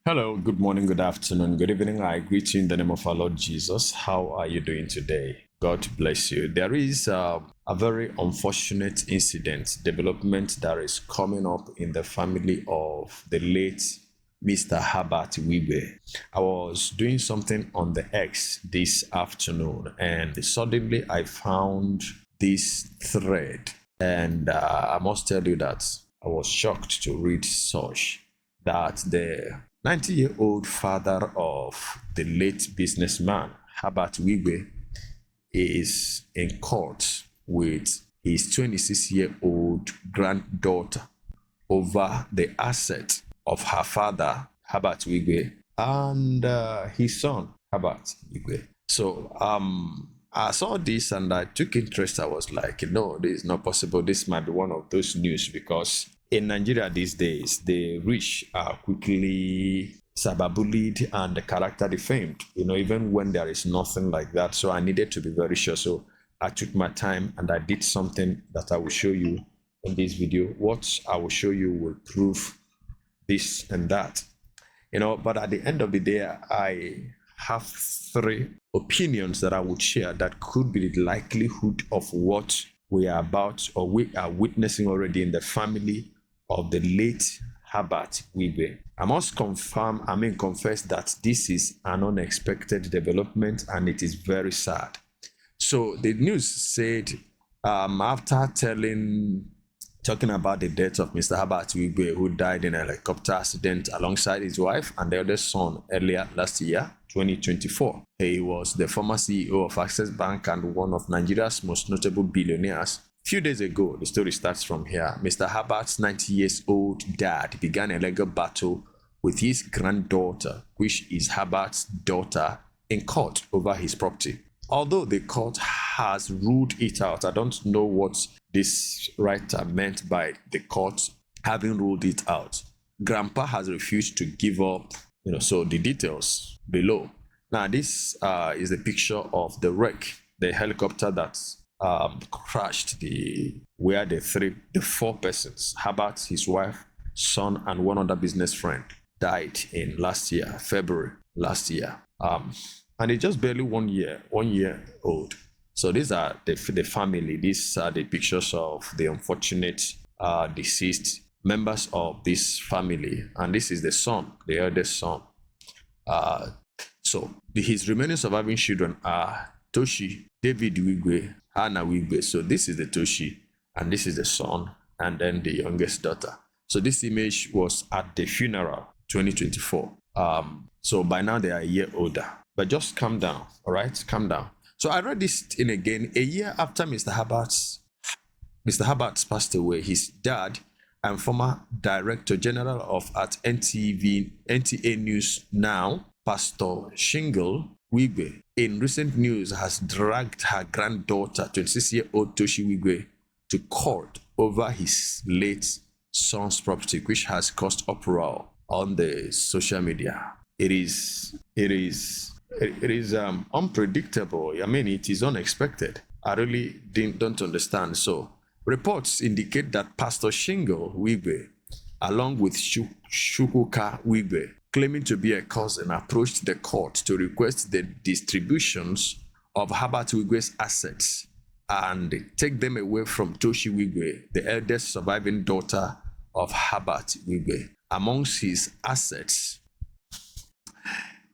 Hello, good morning, good afternoon, good evening. I greet you in the name of our Lord Jesus. How are you doing today? God bless you. There is a very unfortunate incident, development that is coming up in the family of the late Mr. Herbert Wigwe. I was doing something on the X this afternoon and suddenly I found this thread. And I must tell you that I was shocked to read such that the 90-year-old father of the late businessman Herbert Wigwe is in court with his 26-year-old granddaughter over the asset of her father, Herbert Wigwe, and his son, Herbert Wigwe. So I saw this and I took interest. I was like, no, this is not possible. This might be one of those news because in Nigeria these days, the rich are quickly cyberbullied and character defamed, even when there is nothing like that. So I needed to be very sure. So I took my time and I did something that I will show you in this video. What I will show you will prove this and that. But at the end of the day, I have three opinions that I would share that could be the likelihood of what we are about or we are witnessing already in the family of the late Herbert Wigwe. I must confess that this is an unexpected development and it is very sad. So the news said after talking about the death of Mr. Herbert Wigwe, who died in a helicopter accident alongside his wife and their eldest son earlier last year, 2024. He was the former CEO of Access Bank and one of Nigeria's most notable billionaires. A few days ago, the story starts from here. Mr. Herbert's 90-year-old dad began a legal battle with his granddaughter, which is Herbert's daughter, in court over his property. Although the court has ruled it out, I don't know what this writer meant by the court having ruled it out. Grandpa has refused to give up, so the details below. Now, this is a picture of the wreck, the helicopter that crashed where the four persons, Herbert, his wife, son, and one other business friend, died in February last year. And it's just barely 1 year old. So these are the family. These are the pictures of the unfortunate deceased members of this family. And this is the son, the eldest son. So his remaining surviving children are Tochi, David Wigwe, Hannah Wigwe. So this is the Tochi, and this is the son, and then the youngest daughter. So this image was at the funeral, 2024. So by now they are a year older. But just calm down, all right? Calm down. So I read this in again. A year after Mr. Herbert passed away, his dad and former Director General of at NTA News Now, Pastor Shyngle Wigwe, in recent news has dragged her granddaughter, 26-year-old Tochi Wigwe, to court over his late son's property, which has caused uproar on the social media. It is unpredictable. I mean, it is unexpected. I really don't understand. So reports indicate that Pastor Shyngle Wigwe, along with Shukuka Wigwe, claiming to be a cousin, approached the court to request the distributions of Herbert Wigwe's assets and take them away from Tochi Wigwe, the eldest surviving daughter of Herbert Wigwe. Amongst his assets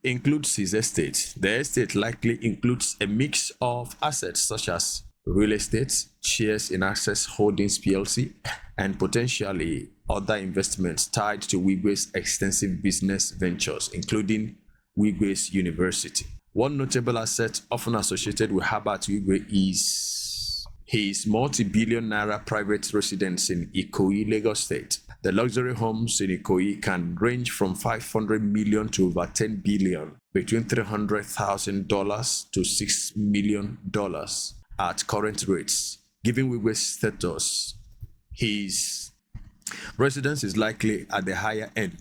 includes his estate. The estate likely includes a mix of assets such as real estate, shares in Access Holdings PLC, and potentially other investments tied to Wigwe's extensive business ventures, including Wigwe's University. One notable asset often associated with Herbert Wigwe is his multi-billion naira private residence in Ikoyi, Lagos State. The luxury homes in Ikoyi can range from 500 million to over 10 billion, between $300,000 to $6 million at current rates. Given Wigwe's status, his residence is likely at the higher end,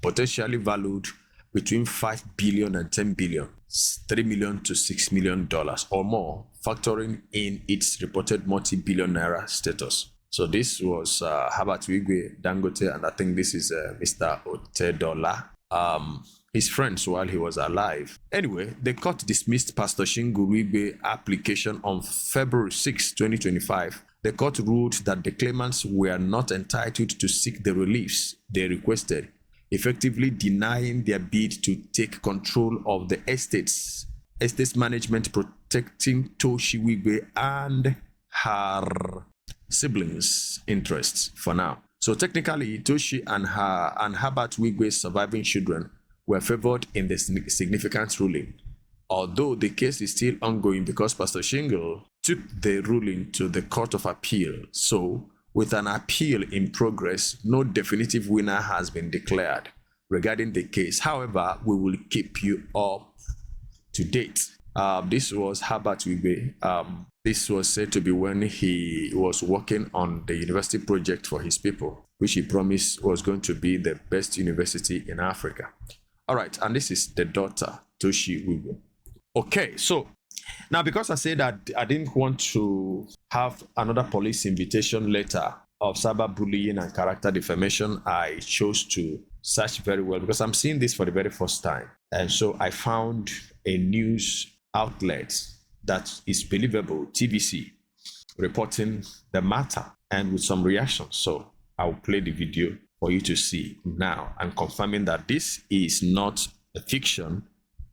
potentially valued between 5 billion and 10 billion, $3 million to $6 million or more, factoring in its reported multi-billion naira status. So this was Herbert Wigwe Dangote, and I think this is Mr. Otedola. his friends while he was alive. Anyway, the court dismissed Pastor Shyngle Wigwe application on February 6, 2025. The court ruled that the claimants were not entitled to seek the reliefs they requested, effectively denying their bid to take control of the estates management, protecting Tochi Wigwe and her siblings' interests for now. So technically, Tochi and Herbert Wigwe's surviving children were favored in the significant ruling, although the case is still ongoing because Pastor Shyngle took the ruling to the Court of Appeal. So, with an appeal in progress, no definitive winner has been declared regarding the case. However, we will keep you up to date. This was Herbert Wigwe. This was said to be when he was working on the university project for his people, which he promised was going to be the best university in Africa. All right, and this is the daughter, Tochi Wigwe. Okay, so now because I said that I didn't want to have another police invitation letter of cyberbullying and character defamation, I chose to search very well because I'm seeing this for the very first time. And so I found a news outlet that is believable, TVC, reporting the matter and with some reactions. So I'll play the video for you to see now and confirming that this is not a fiction,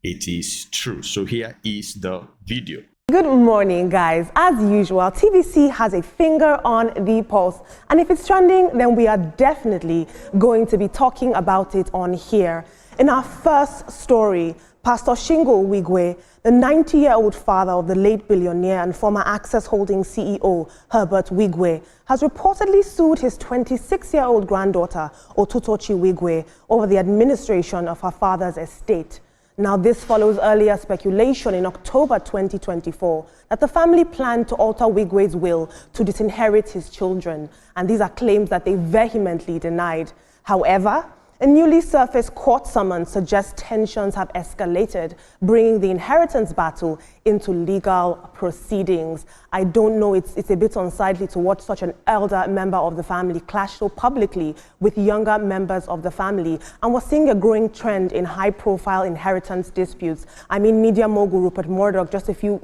it is true. So here is the video. Good morning, guys. As usual, TVC has a finger on the pulse, and if it's trending, then we are definitely going to be talking about it on here. In our first story, Pastor Shyngle Wigwe, the 90-year-old father of the late billionaire and former Access Holdings CEO Herbert Wigwe, has reportedly sued his 26-year-old granddaughter, Tochi Wigwe, over the administration of her father's estate. Now, this follows earlier speculation in October 2024 that the family planned to alter Wigwe's will to disinherit his children, and these are claims that they vehemently denied. However, a newly surfaced court summons suggests tensions have escalated, bringing the inheritance battle into legal proceedings. I don't know, it's a bit unsightly to watch such an elder member of the family clash so publicly with younger members of the family. And we're seeing a growing trend in high-profile inheritance disputes. I mean, media mogul Rupert Murdoch just a few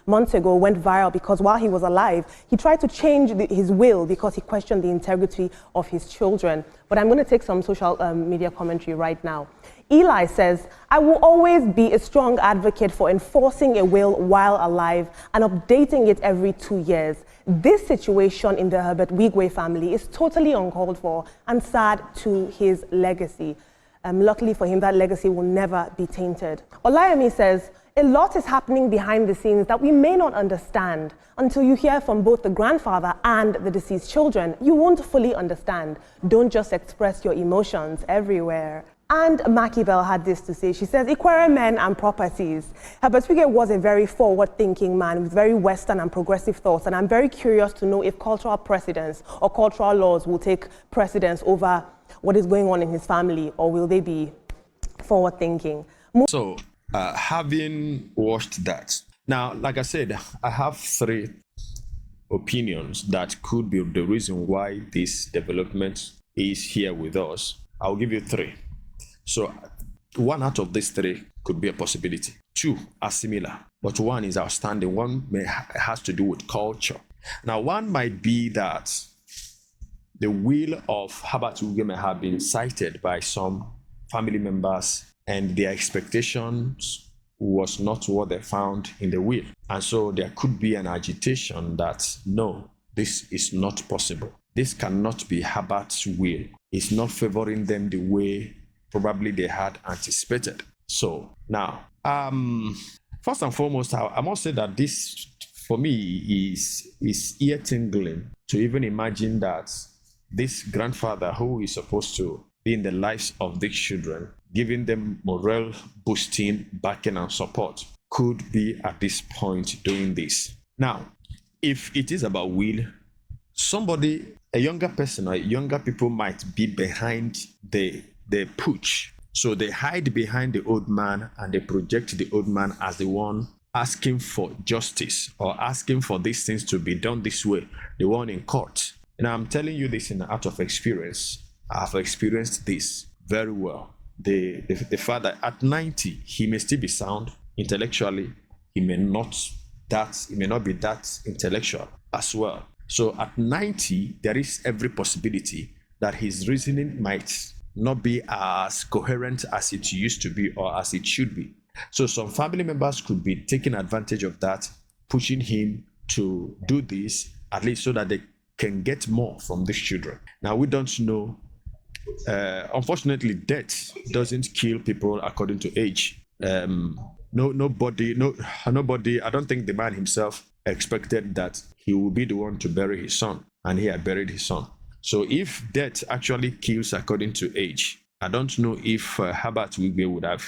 months ago went viral because while he was alive, he tried to change his will because he questioned the integrity of his children. But I'm going to take some social media commentary right now. Eli says, I will always be a strong advocate for enforcing a will while alive and updating it every 2 years. This situation in the Herbert Wigwe family is totally uncalled for and sad to his legacy. Luckily for him, that legacy will never be tainted. Olayemi says, a lot is happening behind the scenes that we may not understand. Until you hear from both the grandfather and the deceased children, you won't fully understand. Don't just express your emotions everywhere. And Maki Bell had this to say. She says, Ikwere men and properties. Herbert Wigwe was a very forward-thinking man with very Western and progressive thoughts, and I'm very curious to know if cultural precedents or cultural laws will take precedence over what is going on in his family, or will they be forward-thinking? So, having watched that, now, like I said, I have 3 opinions that could be the reason why this development is here with us. I'll give you 3. So 1 out of these 3 could be a possibility. 2 are similar, but 1 is outstanding. 1 has to do with culture. Now, 1 might be that the will of Herbert Wigwe may have been cited by some family members and their expectations was not what they found in the will. And so there could be an agitation that, no, this is not possible. This cannot be Herbert's will. It's not favoring them the way probably they had anticipated. So now, first and foremost, I must say that this, for me, is ear-tingling to even imagine that this grandfather who is supposed to be in the lives of these children, giving them morale boosting, backing, and support, could be at this point doing this. Now, if it is about will, somebody, a younger person or younger people might be behind the putsch. So they hide behind the old man and they project the old man as the one asking for justice or asking for these things to be done this way, the one in court. And I'm telling you this out of experience. I've experienced this very well. the father at 90, he may still be sound intellectually. He may not be that intellectual as well. So at 90, there is every possibility that his reasoning might not be as coherent as it used to be or as it should be. So some family members could be taking advantage of that, pushing him to do this, at least so that they can get more from these children. Now, we don't know. Unfortunately, death doesn't kill people according to age. Nobody, I don't think the man himself expected that he would be the one to bury his son, and he had buried his son. So if death actually kills according to age, I don't know if Herbert Wigwe would have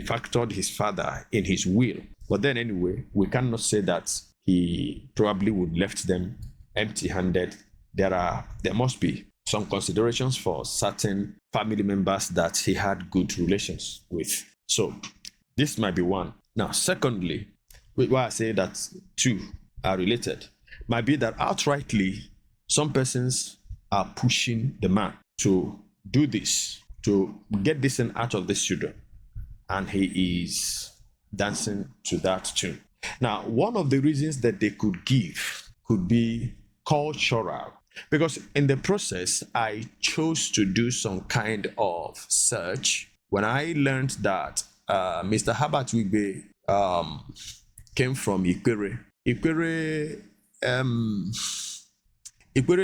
factored his father in his will. But then anyway, we cannot say that he probably would left them empty-handed. There must be some considerations for certain family members that he had good relations with. So this might be one. Now, secondly, why I say that two are related, might be that outrightly, some persons are pushing the man to do this, to get this thing out of this children, and he is dancing to that tune. Now, one of the reasons that they could give could be cultural, because in the process, I chose to do some kind of search when I learned that Mr. Herbert Wigwe came from Ikwere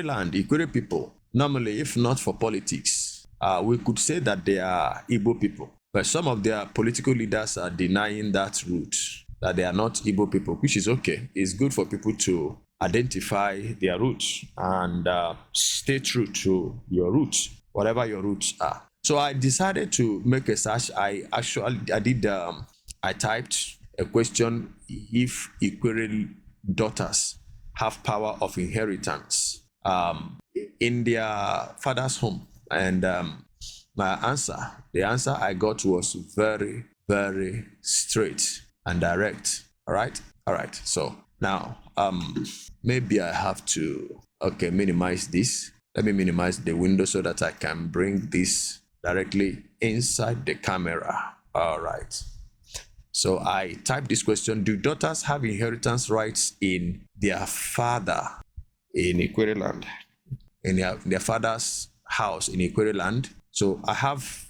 land, Ikwere people. Normally, if not for politics, we could say that they are Igbo people. But some of their political leaders are denying that root, that they are not Igbo people, which is okay. It's good for people to identify their roots and stay true to your roots, whatever your roots are. So I decided to make a search. I typed a question: if Ikwere daughters have power of inheritance in their father's home, and the answer I got was very, very straight and direct. All right. So now maybe I have to minimize this. Let me minimize the window so that I can bring this directly inside the camera. All right. So I typed this question: do daughters have inheritance rights in their father in Ikwere land, in their father's house in Ikwere land? So I have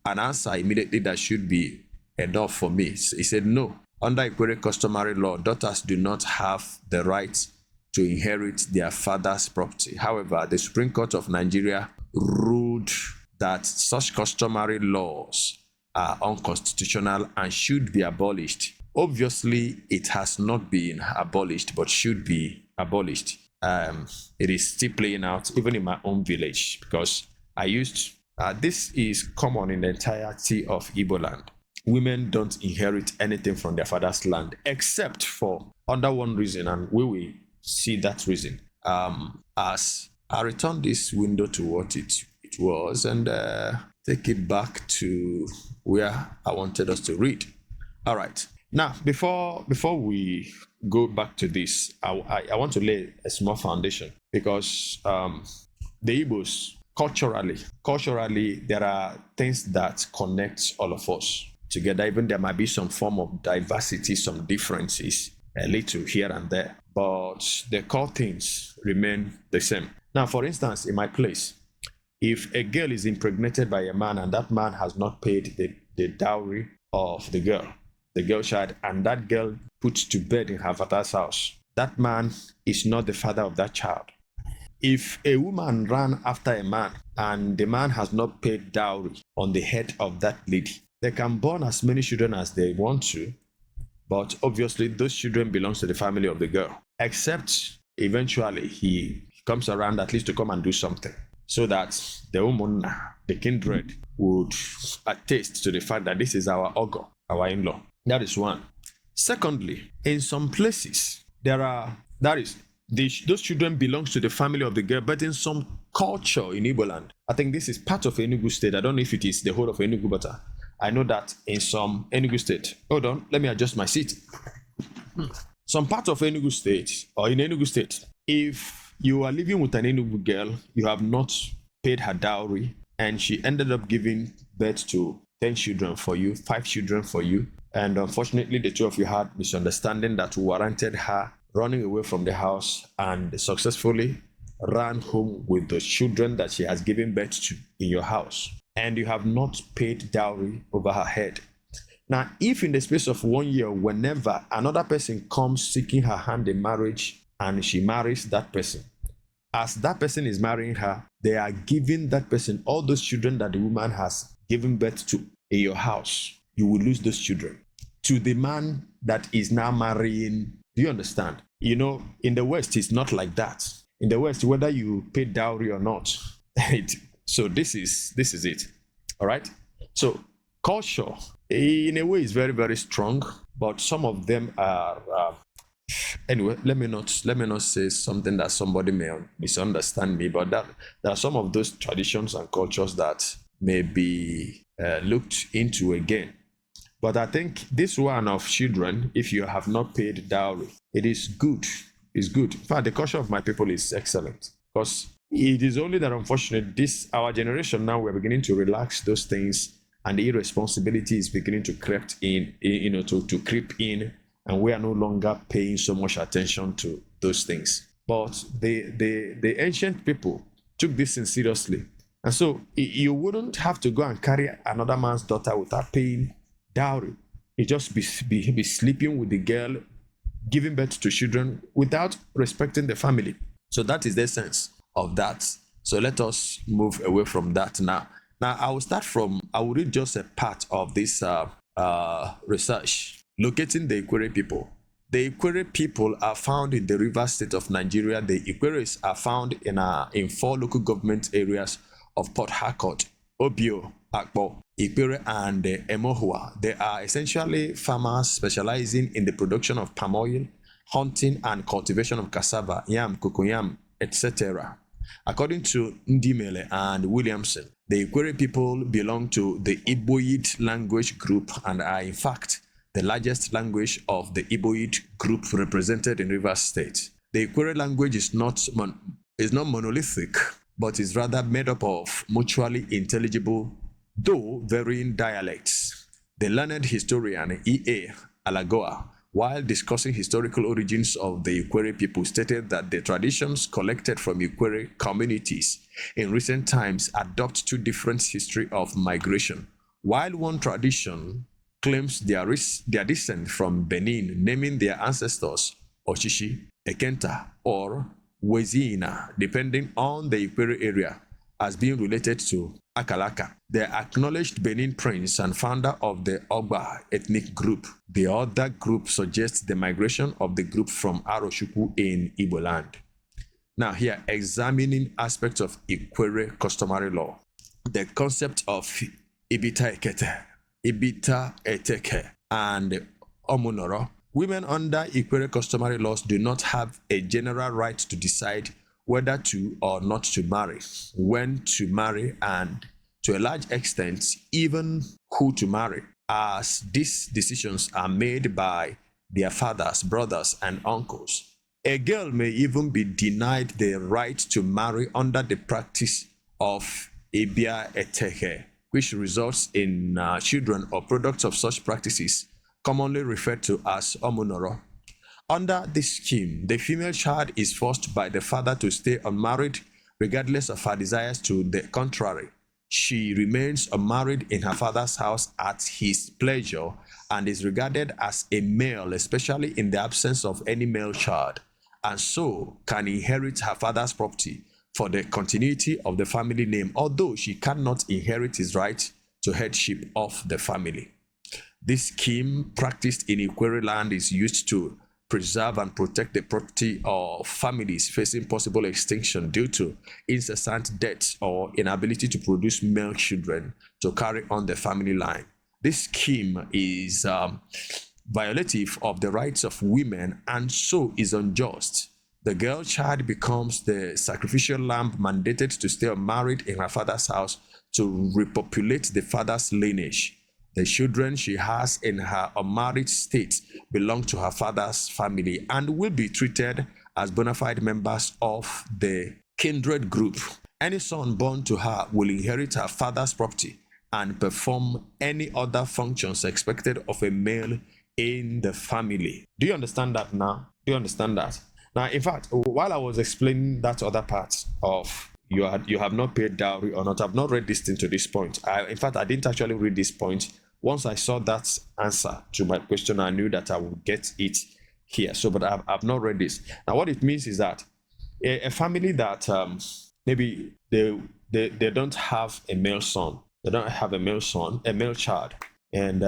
an answer immediately that should be enough for me. He said no. Under Ikwere customary law, daughters do not have the right to inherit their father's property. However, the Supreme Court of Nigeria ruled that such customary laws are unconstitutional and should be abolished. Obviously, it has not been abolished, but should be abolished. It is still playing out even in my own village, because I used, this is common in the entirety of Igbo land. Women don't inherit anything from their father's land, except for under one reason, and we will see that reason. As I return this window to what it was and take it back to where I wanted us to read. All right. Now, before we go back to this, I want to lay a small foundation, because the Igbos, culturally, there are things that connect all of us together. Even there might be some form of diversity, some differences, a little here and there, but the core things remain the same. Now, for instance, in my place, if a girl is impregnated by a man and that man has not paid the dowry of the girl child, and that girl put to bed in her father's house, that man is not the father of that child. If a woman ran after a man and the man has not paid dowry on the head of that lady, they can born as many children as they want to, but obviously those children belong to the family of the girl, except eventually he comes around at least to come and do something, so that the woman, the kindred, would attest to the fact that this is our uncle, our in-law. That is one. Secondly, in some places, those children belong to the family of the girl, but in some culture in Igbo land, I think this is part of Enugu state. I don't know if it is the whole of Enugu, but I know that in some Enugu state, hold on, let me adjust my seat. Some part of Enugu state, or in Enugu state, if you are living with an Enugu girl, you have not paid her dowry, and she ended up giving birth to 10 children for you, 5 children for you. And unfortunately, the two of you had misunderstanding that warranted her running away from the house and successfully ran home with the children that she has given birth to in your house. And you have not paid dowry over her head. Now, if in the space of 1 year, whenever another person comes seeking her hand in marriage and she marries that person, as that person is marrying her, they are giving that person all those children that the woman has given birth to in your house. You will lose those children to the man that is now marrying. Do you understand? You know, in the West, it's not like that. In the West, whether you pay dowry or not, so this is it. All right. So culture, in a way, is very, very strong, but some of them are. Anyway, let me not say something that somebody may misunderstand me, but that there are some of those traditions and cultures that may be looked into again. But I think this one of children, if you have not paid dowry, it is good. It's good. In fact, the culture of my people is excellent, because it is only that unfortunately, our generation now, we're beginning to relax those things, and the irresponsibility is beginning to creep in, to creep in, and we are no longer paying so much attention to those things. But the ancient people took this thing seriously, and so you wouldn't have to go and carry another man's daughter without paying dowry. You just be sleeping with the girl, giving birth to children without respecting the family. So that is the sense of that. So let us move away from that now. Now I will read just a part of this research locating the Ikwere people. The Ikwere people are found in the Rivers State of Nigeria. The Ikweres are found in 4 local government areas of Port Harcourt, Obio, Akpo, Ikwere, and Emohua. They are essentially farmers specializing in the production of palm oil, hunting, and cultivation of cassava, yam, cocoyam, etc. According to Ndimele and Williamson, the Ikwere people belong to the Iboid language group and are in fact the largest language of the Iboid group represented in Rivers State. The Ikwere language is not monolithic, but is rather made up of mutually intelligible, though varying dialects. The learned historian E.A. Alagoa, while discussing historical origins of the Ikwere people, stated that the traditions collected from Ikwere communities in recent times adopt 2 different history of migration. While one tradition claims their descent from Benin, naming their ancestors Oshishi, Ekenta, or Wezina, depending on the Ikwere area, as being related to Akalaka, the acknowledged Benin prince and founder of the Ogba ethnic group. The other group suggests the migration of the group from Aroshuku in Igbo land. Now here, examining aspects of Ikwere customary law. The concept of Ibita Eteke, and Omunoro. Women under Ikwere customary laws do not have a general right to decide whether to or not to marry, when to marry, and to a large extent, even who to marry, as these decisions are made by their fathers, brothers, and uncles. A girl may even be denied the right to marry under the practice of Ibia Eteke, which results in children or products of such practices, commonly referred to as Omunoro. Under this scheme, the female child is forced by the father to stay unmarried, regardless of her desires to the contrary. She remains unmarried in her father's house at his pleasure and is regarded as a male, especially in the absence of any male child, and so can inherit her father's property for the continuity of the family name, although she cannot inherit his right to headship of the family. This scheme practiced in Ikwere land is used to preserve and protect the property of families facing possible extinction due to incessant deaths or inability to produce male children to carry on the family line. This scheme is violative of the rights of women and so is unjust. The girl child becomes the sacrificial lamb mandated to stay unmarried in her father's house to repopulate the father's lineage. The children she has in her unmarried state belong to her father's family and will be treated as bona fide members of the kindred group. Any son born to her will inherit her father's property and perform any other functions expected of a male in the family. Do you understand that now? Do you understand that? Now, in fact, while I was explaining that other part of you have not paid dowry or not, I've not read this thing to this point. In fact, I didn't actually read this point. Once I saw that answer to my question, I knew that I would get it here. So, but I've not read this. Now, what it means is that a family that maybe they don't have a male son, they don't have a male child, and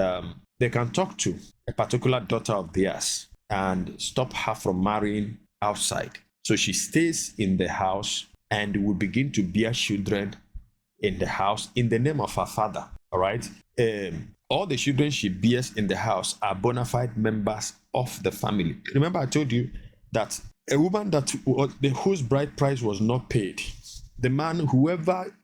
they can talk to a particular daughter of theirs and stop her from marrying outside. So she stays in the house and will begin to bear children in the house in the name of her father. All right. All the children she bears in the house are bona fide members of the family. Remember, I told you that a woman whose bride price was not paid, the man, whoever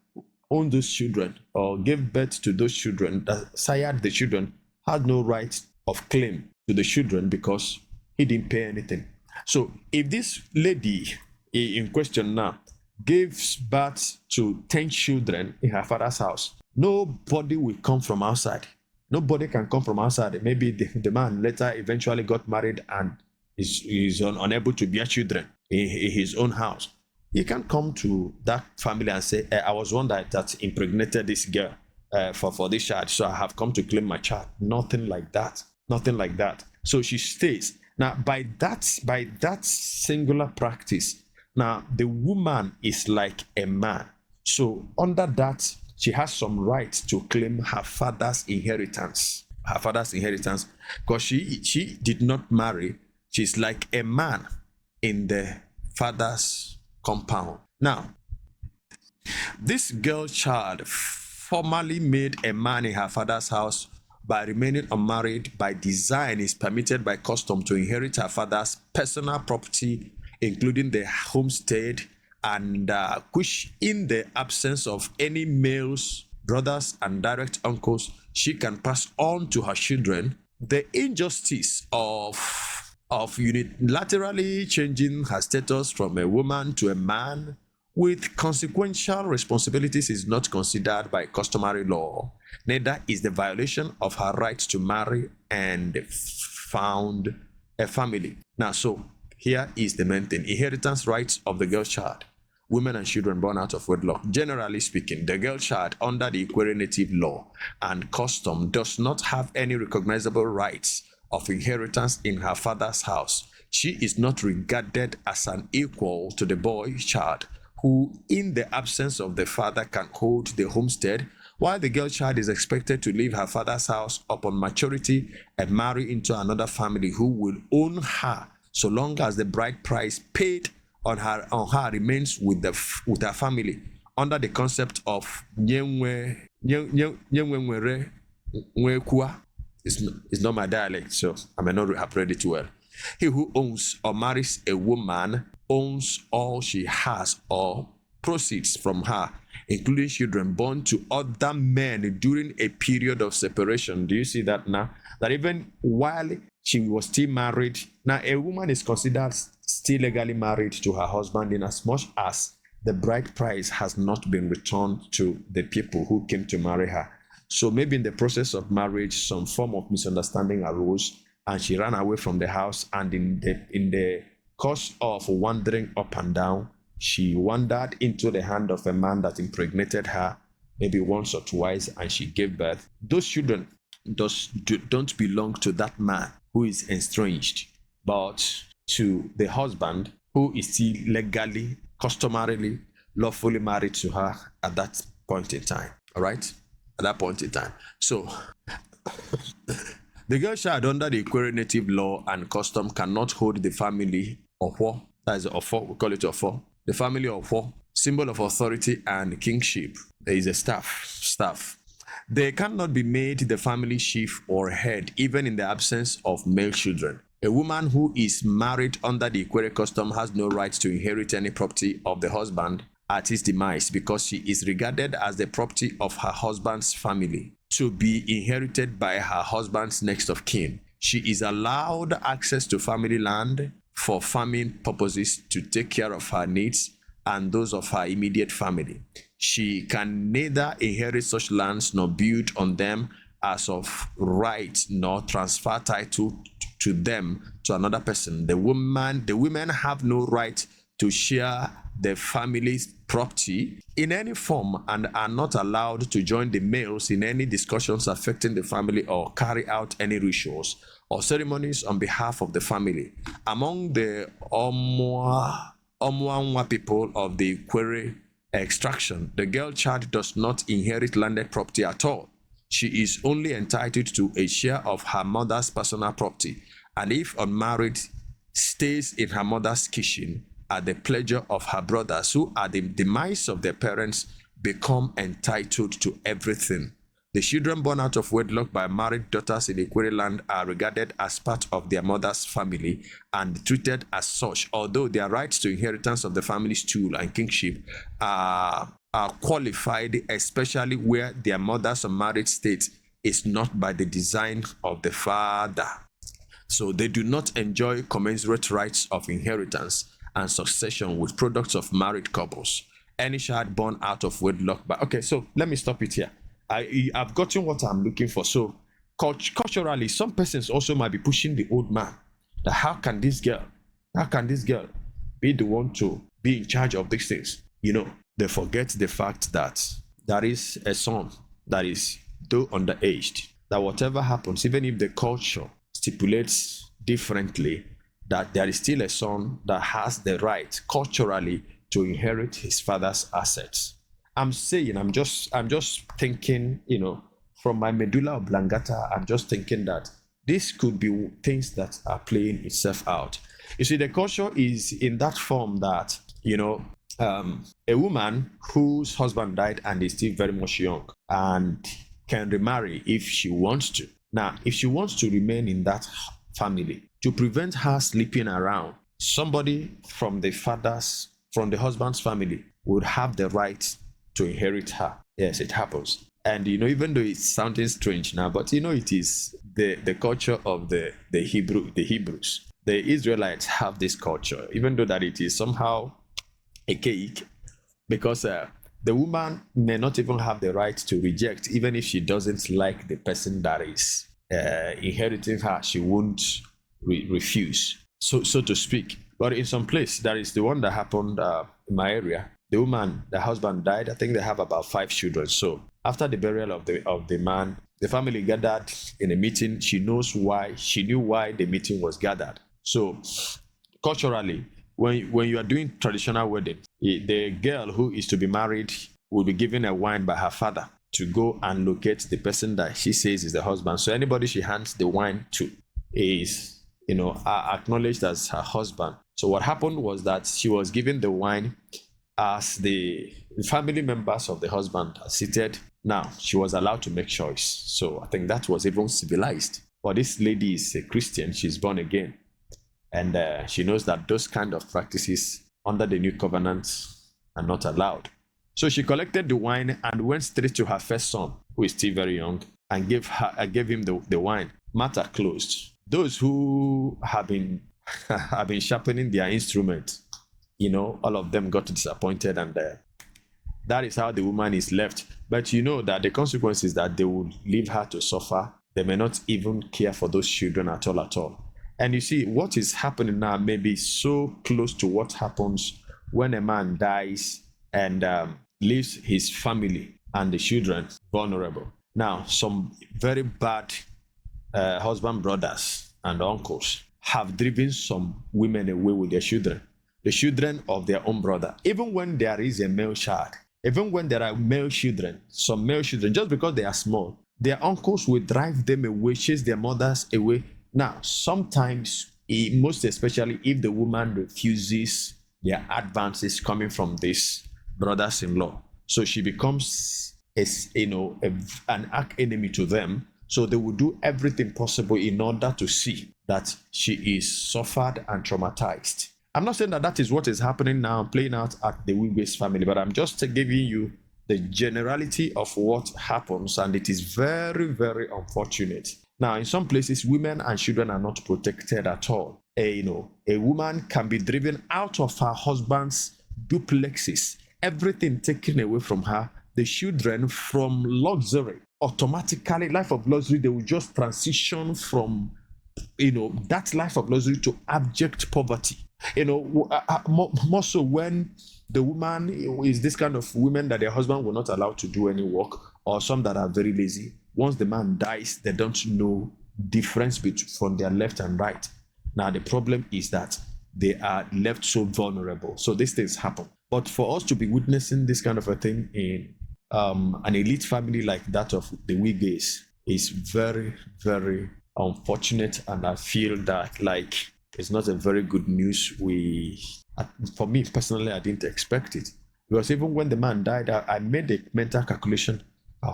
owned those children or gave birth to those children, that sired the children, had no right of claim to the children because he didn't pay anything. So if this lady in question now gives birth to 10 children in her father's house, nobody will come from outside. Nobody can come from outside. Maybe the man later eventually got married and is unable to bear children in his own house. You can't come to that family and say, I was one that impregnated this girl for this child, so I have come to claim my child. Nothing like that. Nothing like that. So she stays. Now, by that singular practice, now the woman is like a man. So under that, she has some right to claim her father's inheritance. Her father's inheritance, because she did not marry. She's like a man in the father's compound. Now, this girl child formerly made a man in her father's house by remaining unmarried by design is permitted by custom to inherit her father's personal property, including the homestead, and which in the absence of any males, brothers, and direct uncles, she can pass on to her children. The injustice of unilaterally changing her status from a woman to a man with consequential responsibilities is not considered by customary law. Neither is the violation of her right to marry and found a family. Now, so here is the main thing: inheritance rights of the girl child, women and children born out of wedlock. Generally speaking, the girl child under the Ikwere native law and custom does not have any recognizable rights of inheritance in her father's house. She is not regarded as an equal to the boy child, who in the absence of the father can hold the homestead, while the girl child is expected to leave her father's house upon maturity and marry into another family who will own her so long as the bride price paid on her remains with her family, under the concept of nyenwe kwa. It's not my dialect, so I may not have read it well. He who owns or marries a woman owns all she has or proceeds from her, including children born to other men during a period of separation. Do you see that now? That even while she was still married, now a woman is considered still legally married to her husband in as much as the bride price has not been returned to the people who came to marry her. So maybe in the process of marriage, some form of misunderstanding arose and she ran away from the house, and in the course of wandering up and down, she wandered into the hand of a man that impregnated her maybe once or twice, and she gave birth. Those children don't belong to that man who is estranged, but to the husband who is still legally, customarily, lawfully married to her at that point in time. All right? At that point in time. So, the girl child under the Ikwere native law and custom cannot hold the family Ofo, that is Ofo, we call it Ofo, the family Ofo, symbol of authority and kingship. There is a staff. They cannot be made the family chief or head, even in the absence of male children. A woman who is married under the Ikwere custom has no right to inherit any property of the husband at his demise, because she is regarded as the property of her husband's family, to be inherited by her husband's next of kin. She is allowed access to family land for farming purposes to take care of her needs and those of her immediate family. She can neither inherit such lands nor build on them as of right, nor transfer title to them to another person. The women have no right to share the family's property in any form and are not allowed to join the males in any discussions affecting the family or carry out any rituals or ceremonies on behalf of the family. Among the Omuanwa people of the Kwere extraction, the girl child does not inherit landed property at all. She is only entitled to a share of her mother's personal property, and if unmarried, stays in her mother's kitchen at the pleasure of her brothers, who at the demise of their parents become entitled to everything. The children born out of wedlock by married daughters in Equity land are regarded as part of their mother's family and treated as such, although their rights to inheritance of the family's stool and kingship are qualified, especially where their mother's unmarried state is not by the design of the father. So they do not enjoy commensurate rights of inheritance and succession with products of married couples. Any child born out of wedlock by... Okay, so let me stop it here. I've gotten what I'm looking for. So culturally, some persons also might be pushing the old man that how can this girl be the one to be in charge of these things? You know, they forget the fact that there is a son that is though underaged, that whatever happens, even if the culture stipulates differently, that there is still a son that has the right culturally to inherit his father's assets. I'm just thinking, you know, from my medulla oblongata, I'm just thinking that this could be things that are playing itself out. You see, the culture is in that form that, you know, a woman whose husband died and is still very much young and can remarry if she wants to. Now, if she wants to remain in that family, to prevent her sleeping around, somebody from the husband's family would have the right to inherit her. Yes, it happens. And you know, even though it's sounding strange now, but you know, it is the culture of the Hebrews. The Israelites have this culture, even though that it is somehow a cake, because the woman may not even have the right to reject, even if she doesn't like the person that is inheriting her. She won't refuse, so to speak. But in some place, that is the one that happened in my area. The woman, the husband died. I think they have about 5 children. So after the burial of the man, the family gathered in a meeting. She knew why the meeting was gathered. So culturally, when you are doing traditional wedding, the girl who is to be married will be given a wine by her father to go and locate the person that she says is the husband. So anybody she hands the wine to is, you know, acknowledged as her husband. So what happened was that she was given the wine as the family members of the husband are seated. Now she was allowed to make choice. So I think that was even civilized. But this lady is a Christian. She's born again. And she knows that those kind of practices under the new covenant are not allowed. So she collected the wine and went straight to her first son, who is still very young, and gave him the wine. Matter closed. Those who have been sharpening their instrument, you know, all of them got disappointed, and that is how the woman is left. But you know that the consequence is that they will leave her to suffer. They may not even care for those children at all. And you see, what is happening now may be so close to what happens when a man dies and leaves his family and the children vulnerable. Now, some very bad husband brothers and uncles have driven some women away with their children, the children of their own brother. Even when there is a male child, even when there are male children, some male children, just because they are small, their uncles will drive them away, chase their mothers away. Now, sometimes, most especially if the woman refuses their advances coming from these brothers-in-law, so she becomes an arch enemy to them. So they will do everything possible in order to see that she is suffered and traumatized. I'm not saying that is what is happening now, playing out at the Wigwe's family, but I'm just giving you the generality of what happens, and it is very, very unfortunate. Now, in some places, women and children are not protected at all. A woman can be driven out of her husband's duplexes everything taken away from her, the children from luxury, automatically, life of luxury, they will just transition from, that life of luxury to abject poverty. More so when the woman is this kind of women that their husband will not allow to do any work, or some that are very lazy. Once the man dies, they don't know difference between from their left and right. Now the problem is that they are left so vulnerable. So these things happen. But for us to be witnessing this kind of a thing in an elite family like that of the Wigwes is very, very unfortunate, and I feel that it's not a very good news. For me personally, I didn't expect it, because even when the man died, I made a mental calculation: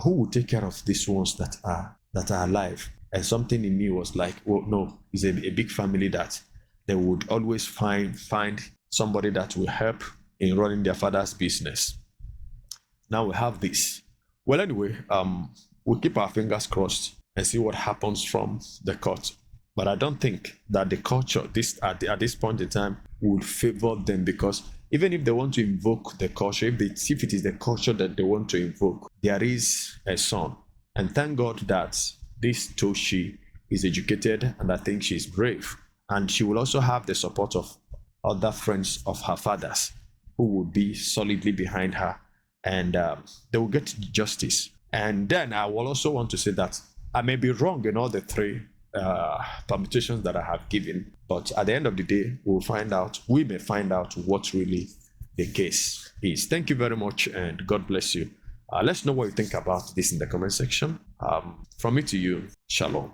who will take care of these ones that are alive? And something in me was like, well, no, it's a big family that they would always find somebody that will help in running their father's business. Now we have this. Well, anyway, we'll keep our fingers crossed and see what happens from the court. But I don't think that the culture at this point in time would favor them, because even if they want to invoke the culture, if it is the culture that they want to invoke, there is a son. And thank God that this Tochi is educated, and I think she's brave. And she will also have the support of other friends of her father's who will be solidly behind her, and they will get justice. And then I will also want to say that I may be wrong in all the three permutations that I have given, but at the end of the day, we may find out what really the case is. Thank you very much, and God bless you. Let's know what you think about this in the comment section. From me to you, shalom.